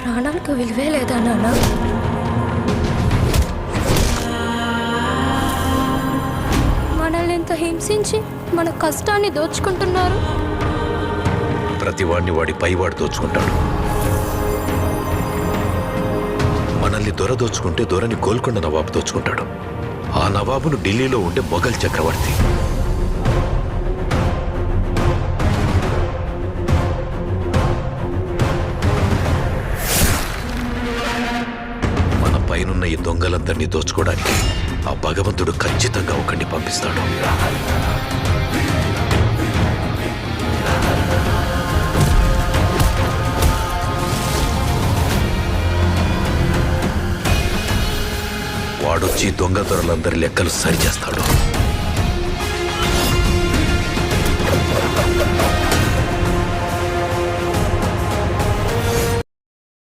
ప్రాణాలకు విలువే లేదా నాన్న? మనల్ని ఎంత హింసించి మన కష్టాన్ని దోచుకుంటున్నారు. ప్రతివాడిని వాడి పైవాడు దోచుకుంటాడు. మనల్ని దొర దోచుకుంటే దొరని గోల్కొండ నవాబు దోచుకుంటాడు. ఆ నవాబును ఢిల్లీలో ఉండే మొఘల్ చక్రవర్తి. మన పైనున్న ఈ దొంగలందరినీ దోచుకోవడానికి ఆ భగవంతుడు ఖచ్చితంగా ఒకరిని పంపిస్తాడు. వాడొచ్చి దొంగ దొరలందరి లెక్కలు సరిచేస్తాడు.